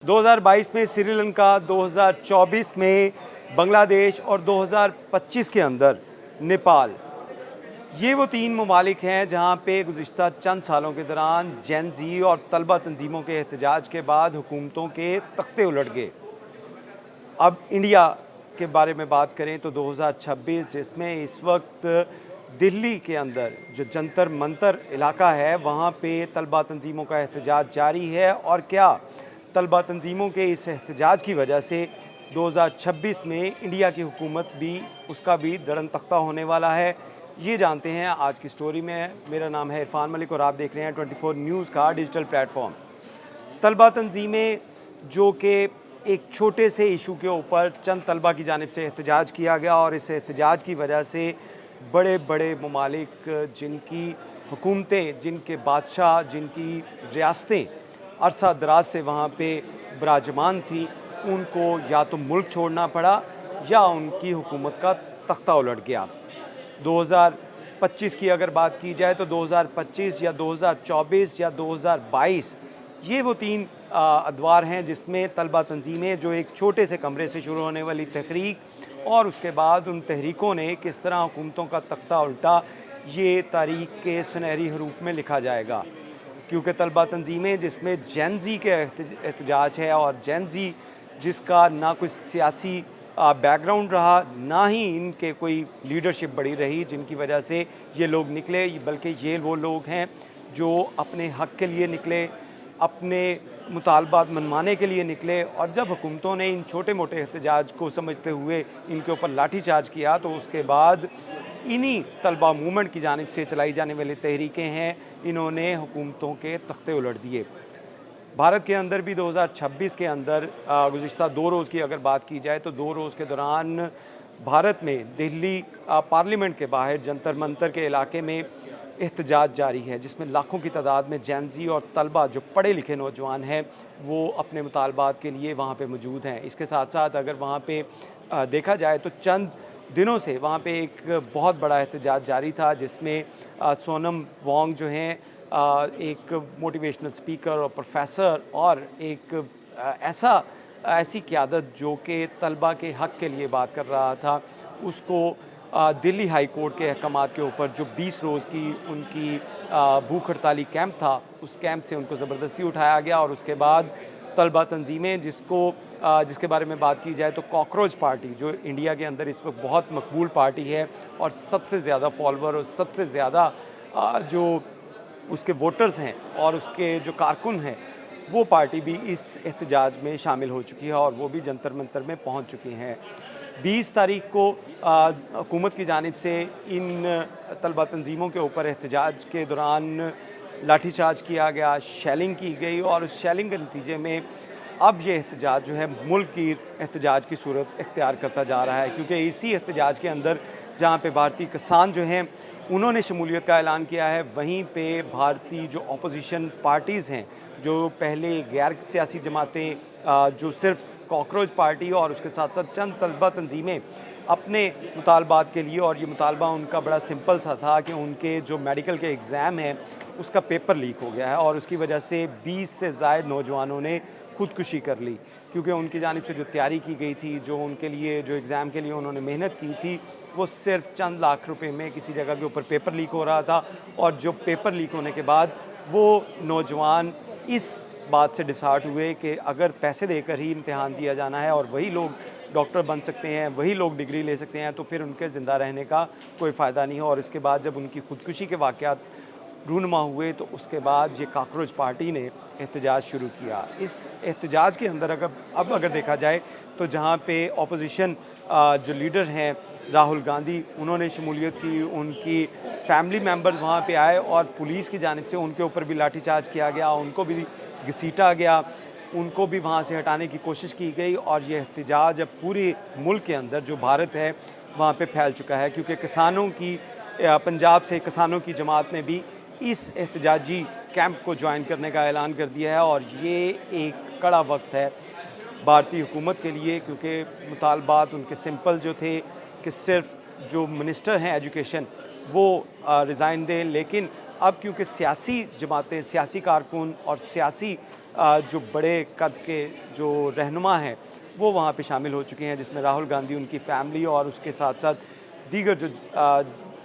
2022 में श्रीलंका, 2024 में बांग्लादेश और 2025 के अंदर नेपाल। ये वो 3 ममालिक हैं जहाँ पे गुज़िश्ता चंद सालों के दौरान जेन ज़ी और तलबा तंजीमों के एहतजाज के बाद हुकूमतों के तख्ते उलट गए। अब इंडिया के बारे में बात करें तो 2026 जिसमें इस वक्त दिल्ली के अंदर जो जंतर मंतर इलाका है वहाँ पे तलबा तंजीमों का एहतजाज जारी है और क्या तलबा तंजीमों के इस एहतजाज की वजह से 2026 में इंडिया की हुकूमत भी उसका भी दरन तख्ता होने वाला है, ये जानते हैं आज की स्टोरी में। मेरा नाम है इरफान मलिक और आप देख रहे हैं 24 न्यूज़ का डिजिटल प्लेटफॉर्म। तलबा तंजीमें जो कि एक छोटे से इशू के ऊपर चंद तलबा की जानिब से एहतजाज किया गया और इस एहतजाज की वजह से बड़े बड़े ममालिक जिनकी हुकूमतें, जिनके बादशाह, जिनकी रियासतें अरसा दराज से वहाँ पे विराजमान थी, उनको या तो मुल्क छोड़ना पड़ा या उनकी हुकूमत का तख्ता उलट गया। 2025 की अगर बात की जाए तो 2025 या 2024 या 2022 ये वो 3 अदवार हैं जिसमें तलबा तंजीमें जो एक छोटे से कमरे से शुरू होने वाली तहरीक और उसके बाद उन तहरीकों ने किस तरह हुकूमतों का तख्ता उल्टा, ये तारीख के सुनहरी हरूफ में लिखा जाएगा। क्योंकि तलबा तंजीमें जिसमें जेन ज़ी के एहतजाज है और जेन ज़ी जिसका ना कोई सियासी बैकग्राउंड रहा, ना ही इनके कोई लीडरशिप बड़ी रही जिनकी वजह से ये लोग निकले, बल्कि ये वो लोग हैं जो अपने हक़ के लिए निकले, अपने मुतालबात मनवाने के लिए निकले। और जब हुकूमतों ने इन छोटे मोटे एहतजाज को समझते हुए इनके ऊपर लाठी चार्ज किया तो उसके बाद इन्हीं तलबा मूवमेंट की जानिब से चलाई जाने वाली तहरीकें हैं, इन्होंने हुकूमतों के तख्ते उलट दिए। भारत के अंदर भी 2026 के अंदर गुज़िश्ता 2 रोज़ की अगर बात की जाए तो 2 रोज़ के दौरान भारत में दिल्ली पार्लियामेंट के बाहर जंतर मंतर के इलाके में एहतजाज जारी है, जिसमें लाखों की तादाद में जेन ज़ी और तलबा जो पढ़े लिखे नौजवान हैं वो अपने मुतालबात के लिए वहाँ पे मौजूद हैं। इसके साथ साथ अगर वहाँ पे देखा जाए तो चंद दिनों से वहाँ पे एक बहुत बड़ा एहतजाज जारी था जिसमें सोनम वांग जो हैं एक मोटिवेशनल स्पीकर और प्रोफेसर और एक ऐसी क़यादत जो कि तलबा के हक़ के लिए बात कर रहा था, उसको दिल्ली हाई कोर्ट के अहकामात के ऊपर जो 20 रोज़ की उनकी भूख हड़ताली कैंप था, उस कैंप से उनको ज़बरदस्ती उठाया गया। और उसके बाद तलबा तंजीमें जिसके बारे में बात की जाए तो कॉकरोच पार्टी जो इंडिया के अंदर इस वक्त बहुत मकबूल पार्टी है और सबसे ज़्यादा फॉलोअर और सबसे ज़्यादा जो उसके वोटर्स हैं और उसके जो कारकुन हैं, वो पार्टी भी इस एहतजाज में शामिल हो चुकी है और वो भी जंतर मंतर में पहुंच चुकी हैं। 20 तारीख को हुकूमत की जानिब से इन तलबा तंजीमों के ऊपर एहतजाज के दौरान लाठीचार्ज किया गया, शेलिंग की गई और उस शेलिंग के नतीजे में अब ये एहतजाज जो है मुल्क की एहतजाज की सूरत इख्तियार करता जा रहा है। क्योंकि इसी एहतजाज के अंदर जहाँ पे भारतीय किसान जो हैं उन्होंने शमूलियत का ऐलान किया है, वहीं पे भारतीय जो अपोजिशन पार्टीज़ हैं, जो पहले गैर सियासी जमातें जो सिर्फ कॉकरोच पार्टी और उसके साथ साथ चंद तलबा तंजीमें अपने मुतालबात के लिए, और ये मुतालबा उनका बड़ा सिंपल सा था कि उनके जो मेडिकल के एग्ज़ाम हैं उसका पेपर लीक हो गया है और उसकी वजह से 20 से ज़ायद नौजवानों ने खुदकुशी कर ली। क्योंकि उनकी जानिब से जो तैयारी की गई थी, जो उनके लिए जो एग्ज़ाम के लिए उन्होंने मेहनत की थी, वो सिर्फ चंद लाख रुपए में किसी जगह के ऊपर पेपर लीक हो रहा था। और जो पेपर लीक होने के बाद वो नौजवान इस बात से डिसहार्ट हुए कि अगर पैसे देकर ही इम्तिहान दिया जाना है और वही लोग डॉक्टर बन सकते हैं, वही लोग डिग्री ले सकते हैं, तो फिर उनके ज़िंदा रहने का कोई फ़ायदा नहीं है। और इसके बाद जब उनकी खुदकुशी के वाक़यात रूनुमा हुए तो उसके बाद ये कॉकरोच पार्टी ने एहतजाज शुरू किया। इस एहतजाज के अंदर अगर देखा जाए तो जहाँ पे अपोजिशन जो लीडर हैं राहुल गांधी, उन्होंने शमूलियत की, उनकी फैमिली मेम्बर्स वहाँ पे आए और पुलिस की जानिब से उनके ऊपर भी लाठीचार्ज किया गया, उनको भी घसीटा गया, उनको भी वहाँ से हटाने की कोशिश की गई। और ये एहतजाज अब पूरे मुल्क के अंदर जो भारत है वहाँ पे फैल चुका है। क्योंकि किसानों की पंजाब से किसानों की जमात ने भी इस एहतजाजी कैंप को ज्वाइन करने का ऐलान कर दिया है और ये एक कड़ा वक्त है भारतीय हुकूमत के लिए। क्योंकि मुतालबात उनके सिंपल जो थे कि सिर्फ जो मिनिस्टर हैं एजुकेशन वो रिज़ाइन दें, लेकिन अब क्योंकि सियासी जमातें, सियासी कारकुन और सियासी जो बड़े कद के जो रहनुमा हैं वो वहाँ पे शामिल हो चुके हैं, जिसमें राहुल गांधी, उनकी फैमिली और उसके साथ-साथ दीगर जो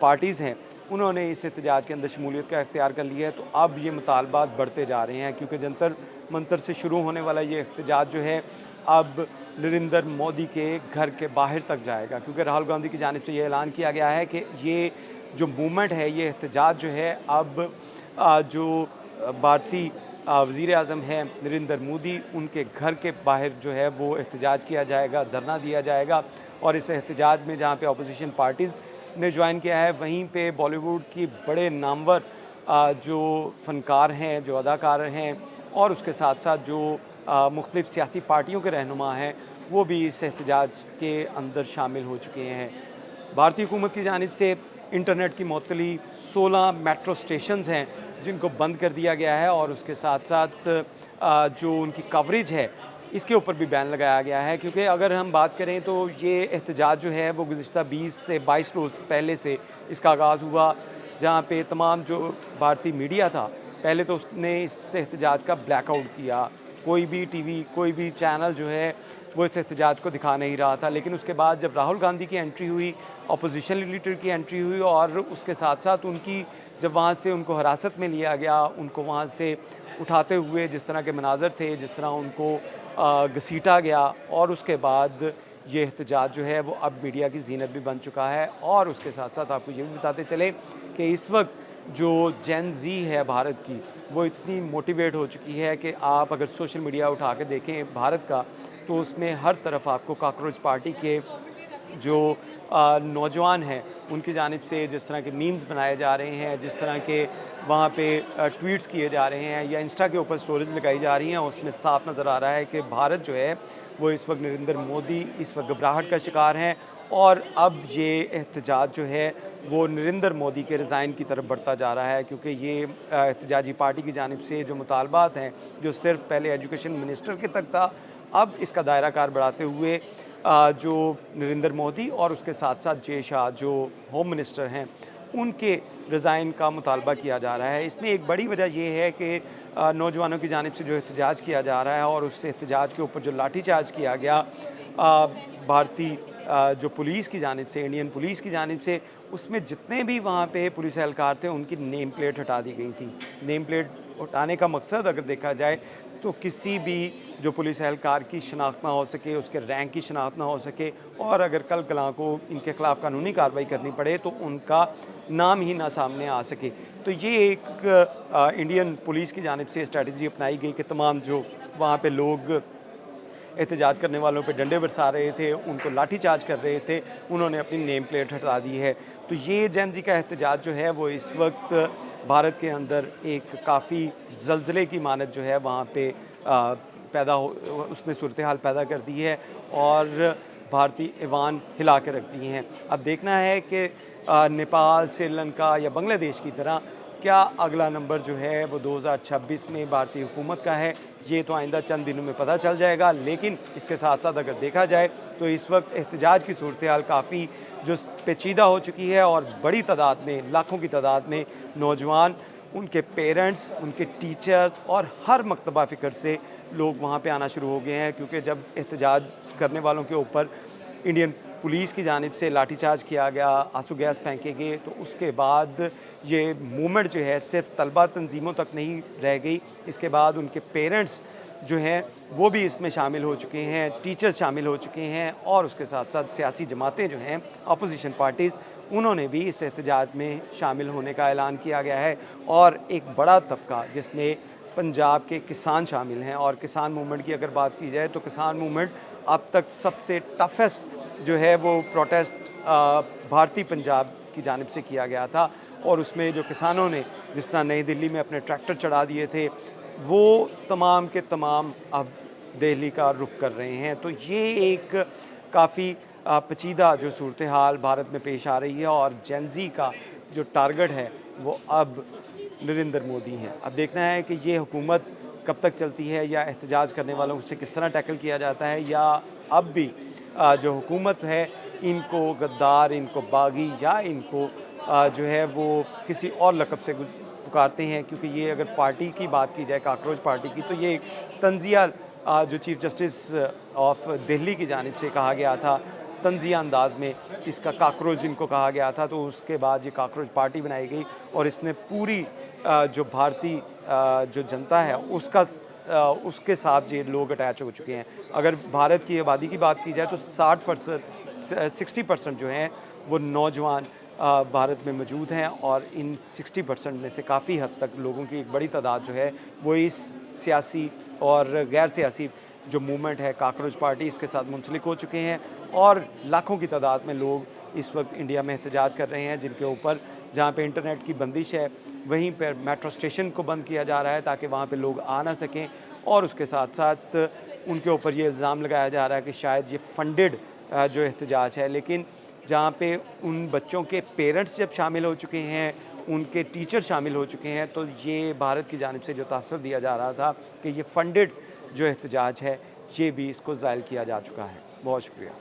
पार्टीज़ हैं, उन्होंने इस एहतजाज के अंदर शमूलियत का इख्तियार कर लिया है। तो अब ये मुतालबात बढ़ते जा रहे हैं, क्योंकि जंतर मंतर से शुरू होने वाला ये एहतजाज जो है अब नरेंद्र मोदी के घर के बाहर तक जाएगा, क्योंकि राहुल गांधी की जानिब से ये ऐलान किया गया है कि ये जो मूवमेंट है, ये एहतजाज जो है अब जो भारतीय वज़ीर आज़म हैं नरेंद्र मोदी, उनके घर के बाहर जो है वो एहतजाज किया जाएगा, धरना दिया जाएगा। और इस एहतजाज में जहाँ पे अपोजिशन पार्टीज़ ने ज्वाइन किया है, वहीं पे बॉलीवुड की बड़े नामवर जो फ़नकार हैं, जो अदाकार हैं और उसके साथ-साथ जो मुख्तलिफ़ सियासी पार्टियों के रहनुमा हैं, वो भी इस एहतजाज के अंदर शामिल हो चुके हैं। भारतीय हुकूमत की जानिब से इंटरनेट की मुअत्तली 16 मेट्रो स्टेशंस हैं जिनको बंद कर दिया गया है, और उसके साथ-साथ जो उनकी कवरेज है इसके ऊपर भी बैन लगाया गया है, क्योंकि अगर हम बात करें तो ये एहतजाज जो है वो गुज़िश्ता 20 से 22 रोज़ पहले से इसका आगाज़ हुआ, जहाँ पे तमाम जो भारतीय मीडिया था, पहले तो उसने इस एहतजाज का ब्लैकआउट किया। कोई भी टीवी, कोई भी चैनल जो है वो इस एहतजाज को दिखा नहीं रहा था। लेकिन उसके बाद जब राहुल गांधी की एंट्री हुई, अपोजिशन लीडर की एंट्री हुई और उसके साथ-साथ उनकी जब वहाँ से उनको हिरासत में लिया गया, उनको वहाँ से उठाते हुए जिस तरह के मनाज़र थे, जिस तरह उनको घसीटा गया, और उसके बाद ये एहतजाज जो है वो अब मीडिया की ज़ीनत भी बन चुका है। और उसके साथ-साथ आपको ये भी बताते चलें कि इस वक्त जो जेन ज़ी है भारत की, वो इतनी मोटिवेट हो चुकी है कि आप अगर सोशल मीडिया उठा के देखें भारत का, तो उसमें हर तरफ आपको कॉकरोच पार्टी के जो नौजवान हैं उनकी जानिब से जिस तरह के मीम्स बनाए जा रहे हैं, जिस तरह के वहाँ पे ट्वीट्स किए जा रहे हैं या इंस्टा के ऊपर स्टोरीज लगाई जा रही हैं, उसमें साफ नज़र आ रहा है कि भारत जो है वो इस वक्त नरेंद्र मोदी इस वक्त घबराहट का शिकार हैं। और अब ये एहतजाज जो है वो नरेंद्र मोदी के रिज़ाइन की तरफ बढ़ता जा रहा है, क्योंकि ये एहतजाजी पार्टी की जानिब से जो मुतालबात हैं, जो सिर्फ पहले एजुकेशन मिनिस्टर के तक था, अब इसका दायरा कार बढ़ाते हुए जो नरेंद्र मोदी और उसके साथ साथ जय शाह जो होम मिनिस्टर हैं, उनके रिज़ाइन का मुतालबा किया जा रहा है। इसमें एक बड़ी वजह ये है कि नौजवानों की जानिब से जो एहतजाज किया जा रहा है और उस एहतजाज के ऊपर जो लाठीचार्ज किया गया भारतीय जो पुलिस की जानिब से, इंडियन पुलिस की जानिब से, उसमें जितने भी वहाँ पे पुलिस एहलकार थे उनकी नेम प्लेट हटा दी गई थी। नेम प्लेट हटाने का मकसद अगर देखा जाए तो किसी भी जो पुलिस एहलकार की शनाख्त ना हो सके, उसके रैंक की शनाख्त ना हो सके, और अगर कल कलां को इनके ख़िलाफ़ कानूनी कार्रवाई करनी पड़े तो उनका नाम ही ना सामने आ सके। तो ये एक इंडियन पुलिस की जानिब से स्ट्रैटेजी अपनाई गई कि तमाम जो वहाँ पे लोग एहतजाज करने वालों पे डंडे बरसा रहे थे, उनको लाठीचार्ज कर रहे थे, उन्होंने अपनी नेम प्लेट हटा दी है। तो ये जेन ज़ी का एहतजाज जो है वो इस वक्त भारत के अंदर एक काफ़ी ज़लज़ले की मानद जो है वहाँ पे पैदा हो, उसने सूरत हाल पैदा कर दी है और भारतीय ऐवान हिला के रख दी हैं। अब देखना है कि नेपाल, श्रीलंका या बांग्लादेश की तरह क्या अगला नंबर जो है वो 2026 में भारतीय हुकूमत का है, ये तो आइंदा चंद दिनों में पता चल जाएगा। लेकिन इसके साथ साथ अगर देखा जाए तो इस वक्त एहतजाज की सूरत हाल काफ़ी जो पेचीदा हो चुकी है और बड़ी तादाद में, लाखों की तादाद में नौजवान, उनके पेरेंट्स, उनके टीचर्स और हर मकतबा फ़िक्र से लोग वहाँ पे आना शुरू हो गए हैं, क्योंकि जब एहतजाज करने वालों के ऊपर इंडियन पुलिस की जानिब से लाठीचार्ज किया गया, आंसू गैस फेंके गए, तो उसके बाद ये मूवमेंट जो है सिर्फ तलबा तंजीमों तक नहीं रह गई, इसके बाद उनके पेरेंट्स जो हैं वो भी इसमें शामिल हो चुके हैं, टीचर्स शामिल हो चुके हैं, और उसके साथ साथ सियासी जमातें जो हैं, अपोजिशन पार्टीज़, उन्होंने भी इस एहतजाज में शामिल होने का ऐलान किया गया है। और एक बड़ा तबका जिसमें पंजाब के किसान शामिल हैं, और किसान मूवमेंट की अगर बात की जाए तो किसान मूवमेंट अब तक सबसे टफेस्ट जो है वो प्रोटेस्ट भारतीय पंजाब की जानिब से किया गया था, और उसमें जो किसानों ने जिस तरह नई दिल्ली में अपने ट्रैक्टर चढ़ा दिए थे, वो तमाम के तमाम अब दिल्ली का रुख कर रहे हैं। तो ये एक काफ़ी पेचीदा जो सूरत हाल भारत में पेश आ रही है, और जेन ज़ी का जो टारगेट है वो अब नरेंद्र मोदी हैं। अब देखना है कि ये हुकूमत कब तक चलती है, या एहतजाज करने वालों से किस तरह टैकल किया जाता है, या अब भी जो हुकूमत है इनको गद्दार, इनको बागी, या इनको जो है वो किसी और लक़ब से पुकारते हैं, क्योंकि ये अगर पार्टी की बात की जाए, काकरोच पार्टी की, तो ये तंज़िया जो चीफ़ जस्टिस ऑफ दिल्ली की जानिब से कहा गया था, तंज़िया अंदाज़ में इसका काकरोच जिनको कहा गया था, तो उसके बाद ये काकरोच पार्टी बनाई गई और इसने पूरी जो भारतीय जो जनता है उसके साथ ये लोग अटैच हो चुके हैं। अगर भारत की आबादी की बात की जाए तो 60% 60% जो हैं वो नौजवान भारत में मौजूद हैं और इन 60% में से काफ़ी हद तक लोगों की एक बड़ी तादाद जो है वो इस सियासी और गैर सियासी जो मूवमेंट है काकरोच पार्टी, इसके साथ मुंसलिक हो चुके हैं और लाखों की तादाद में लोग इस वक्त इंडिया में एहतजाज कर रहे हैं, जिनके ऊपर जहाँ पे इंटरनेट की बंदिश है वहीं पर मेट्रो स्टेशन को बंद किया जा रहा है ताकि वहाँ पे लोग आ ना सकें और उसके साथ साथ उनके ऊपर ये इल्ज़ाम लगाया जा रहा है कि शायद ये फंडेड जो एहतजाज है। लेकिन जहाँ पे उन बच्चों के पेरेंट्स जब शामिल हो चुके हैं, उनके टीचर शामिल हो चुके हैं, तो ये भारत की जानिब से जो तासुर दिया जा रहा था कि ये फंडेड जो एहतजाज है, ये भी इसको ज़ायल किया जा चुका है। बहुत शुक्रिया।